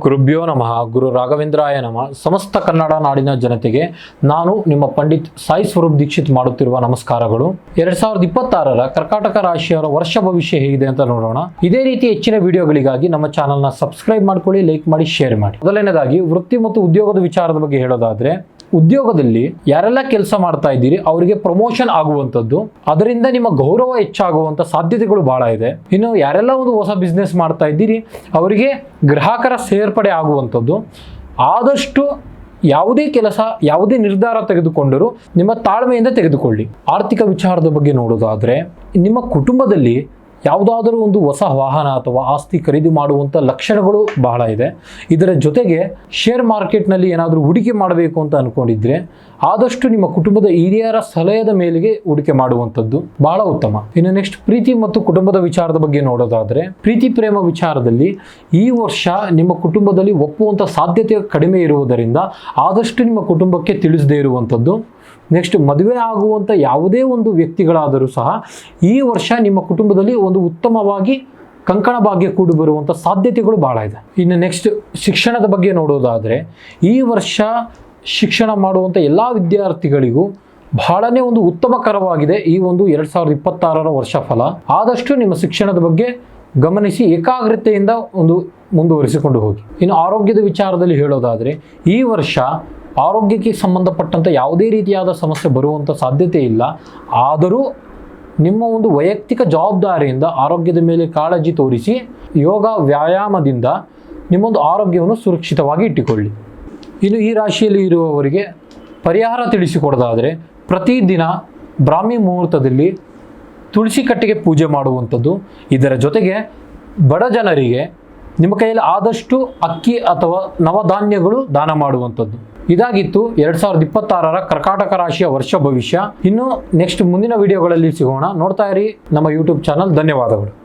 ಗುರುಭ್ಯೋ ನಮಃ. ಗುರು ರಾಘವೇಂದ್ರಾಯ ನಮಃ. ಸಮಸ್ತ ಕನ್ನಡ ನಾಡಿನ ಜನತೆಗೆ ನಾನು ನಿಮ್ಮ ಪಂಡಿತ್ ಸಾಯಿ ಸ್ವರೂಪ್ ದೀಕ್ಷಿತ್ ಮಾಡುತ್ತಿರುವ ನಮಸ್ಕಾರಗಳು. 2026ರ ಕರ್ಕಾಟಕ ರಾಶಿಯವರ ವರ್ಷ ಭವಿಷ್ಯ ಹೇಗಿದೆ ಅಂತ ನೋಡೋಣ. ಇದೇ ರೀತಿ ಹೆಚ್ಚಿನ ವಿಡಿಯೋಗಳಿಗಾಗಿ ನಮ್ಮ ಚಾನಲ್ನ ಸಬ್ಸ್ಕ್ರೈಬ್ ಮಾಡ್ಕೊಳ್ಳಿ, ಲೈಕ್ ಮಾಡಿ, ಶೇರ್ ಮಾಡಿ. ಮೊದಲನೇದಾಗಿ ವೃತ್ತಿ ಮತ್ತು ಉದ್ಯೋಗದ ವಿಚಾರದ ಬಗ್ಗೆ ಹೇಳೋದಾದ್ರೆ, ಉದ್ಯೋಗದಲ್ಲಿ ಯಾರೆಲ್ಲ ಕೆಲಸ ಮಾಡ್ತಾ ಇದ್ದೀರಿ ಅವರಿಗೆ ಪ್ರಮೋಷನ್ ಆಗುವಂಥದ್ದು, ಅದರಿಂದ ನಿಮ್ಮ ಗೌರವ ಹೆಚ್ಚಾಗುವಂಥ ಸಾಧ್ಯತೆಗಳು ಬಹಳ ಇದೆ. ಇನ್ನು ಯಾರೆಲ್ಲ ಒಂದು ಹೊಸ ಬಿಸ್ನೆಸ್ ಮಾಡ್ತಾ ಇದ್ದೀರಿ ಅವರಿಗೆ ಗ್ರಾಹಕರ ಸೇರ್ಪಡೆ ಆಗುವಂಥದ್ದು. ಆದಷ್ಟು ಯಾವುದೇ ಕೆಲಸ, ಯಾವುದೇ ನಿರ್ಧಾರ ತೆಗೆದುಕೊಂಡರೂ ನಿಮ್ಮ ತಾಳ್ಮೆಯಿಂದ ತೆಗೆದುಕೊಳ್ಳಿ. ಆರ್ಥಿಕ ವಿಚಾರದ ಬಗ್ಗೆ ನೋಡೋದಾದ್ರೆ, ನಿಮ್ಮ ಕುಟುಂಬದಲ್ಲಿ ಯಾವುದಾದರೂ ಒಂದು ಹೊಸ ವಾಹನ ಅಥವಾ ಆಸ್ತಿ ಖರೀದಿ ಮಾಡುವಂಥ ಲಕ್ಷಣಗಳು ಬಹಳ ಇದೆ. ಇದರ ಜೊತೆಗೆ ಶೇರ್ ಮಾರ್ಕೆಟ್ನಲ್ಲಿ ಏನಾದರೂ ಹೂಡಿಕೆ ಮಾಡಬೇಕು ಅಂತ ಅನ್ಕೊಂಡಿದ್ರೆ ಆದಷ್ಟು ನಿಮ್ಮ ಕುಟುಂಬದ ಹಿರಿಯರ ಸಲಹೆಯ ಮೇಲೆಗೆ ಹೂಡಿಕೆ ಮಾಡುವಂಥದ್ದು ಬಹಳ ಉತ್ತಮ. ಇನ್ನು ನೆಕ್ಸ್ಟ್ ಪ್ರೀತಿ ಮತ್ತು ಕುಟುಂಬದ ವಿಚಾರದ ಬಗ್ಗೆ ನೋಡೋದಾದ್ರೆ, ಪ್ರೀತಿ ಪ್ರೇಮ ವಿಚಾರದಲ್ಲಿ ಈ ವರ್ಷ ನಿಮ್ಮ ಕುಟುಂಬದಲ್ಲಿ ಒಪ್ಪುವಂಥ ಸಾಧ್ಯತೆ ಕಡಿಮೆ ಇರುವುದರಿಂದ ಆದಷ್ಟು ನಿಮ್ಮ ಕುಟುಂಬಕ್ಕೆ ತಿಳಿಸದೇ ಇರುವಂಥದ್ದು. ನೆಕ್ಸ್ಟ್ ಮದುವೆ ಆಗುವಂಥ ಯಾವುದೇ ಒಂದು ವ್ಯಕ್ತಿಗಳಾದರೂ ಸಹ ಈ ವರ್ಷ ನಿಮ್ಮ ಕುಟುಂಬದಲ್ಲಿ ಒಂದು ಉತ್ತಮವಾಗಿ ಕಂಕಣ ಭಾಗ್ಯ ಕೂಡಿ ಬರುವಂಥ ಸಾಧ್ಯತೆಗಳು ಬಹಳ ಇದೆ. ಇನ್ನು ನೆಕ್ಸ್ಟ್ ಶಿಕ್ಷಣದ ಬಗ್ಗೆ ನೋಡೋದಾದರೆ, ಈ ವರ್ಷ ಶಿಕ್ಷಣ ಮಾಡುವಂಥ ಎಲ್ಲ ವಿದ್ಯಾರ್ಥಿಗಳಿಗೂ ಬಹಳನೇ ಒಂದು ಉತ್ತಮಕರವಾಗಿದೆ ಈ ಒಂದು 2026ರ ವರ್ಷ ಫಲ. ಆದಷ್ಟು ನಿಮ್ಮ ಶಿಕ್ಷಣದ ಬಗ್ಗೆ ಗಮನಿಸಿ ಏಕಾಗ್ರತೆಯಿಂದ ಒಂದು ಮುಂದುವರಿಸಿಕೊಂಡು ಹೋಗಿ. ಇನ್ನು ಆರೋಗ್ಯದ ವಿಚಾರದಲ್ಲಿ ಹೇಳೋದಾದರೆ, ಈ ವರ್ಷ ಆರೋಗ್ಯಕ್ಕೆ ಸಂಬಂಧಪಟ್ಟಂಥ ಯಾವುದೇ ರೀತಿಯಾದ ಸಮಸ್ಯೆ ಬರುವಂಥ ಸಾಧ್ಯತೆ ಇಲ್ಲ. ಆದರೂ ನಿಮ್ಮ ಒಂದು ವೈಯಕ್ತಿಕ ಜವಾಬ್ದಾರಿಯಿಂದ ಆರೋಗ್ಯದ ಮೇಲೆ ಕಾಳಜಿ ತೋರಿಸಿ ಯೋಗ ವ್ಯಾಯಾಮದಿಂದ ನಿಮ್ಮೊಂದು ಆರೋಗ್ಯವನ್ನು ಸುರಕ್ಷಿತವಾಗಿ ಇಟ್ಟುಕೊಳ್ಳಿ. ಇನ್ನು ಈ ರಾಶಿಯಲ್ಲಿ ಇರುವವರಿಗೆ ಪರಿಹಾರ ತಿಳಿಸಿಕೊಡೋದಾದರೆ, ಪ್ರತಿದಿನ ಬ್ರಾಹ್ಮಿ ಮುಹೂರ್ತದಲ್ಲಿ ತುಳಸಿ ಕಟ್ಟೆಗೆ ಪೂಜೆ ಮಾಡುವಂಥದ್ದು. ಇದರ ಜೊತೆಗೆ ಬಡ ಜನರಿಗೆ ನಿಮ್ಮ ಕೈಯಲ್ಲಿ ಆದಷ್ಟು ಅಕ್ಕಿ ಅಥವಾ ನವಧಾನ್ಯಗಳು ದಾನ ಮಾಡುವಂಥದ್ದು. ಇದಾಗಿತ್ತು 2026ರ ಕರ್ಕಾಟಕ ರಾಶಿಯ ವರ್ಷ ಭವಿಷ್ಯ. ಇನ್ನು ನೆಕ್ಸ್ಟ್ ಮುಂದಿನ ವಿಡಿಯೋಗಳಲ್ಲಿ ಸಿಗೋಣ. ನೋಡ್ತಾ ಇರಿ ನಮ್ಮ ಯೂಟ್ಯೂಬ್ ಚಾನಲ್. ಧನ್ಯವಾದಗಳು.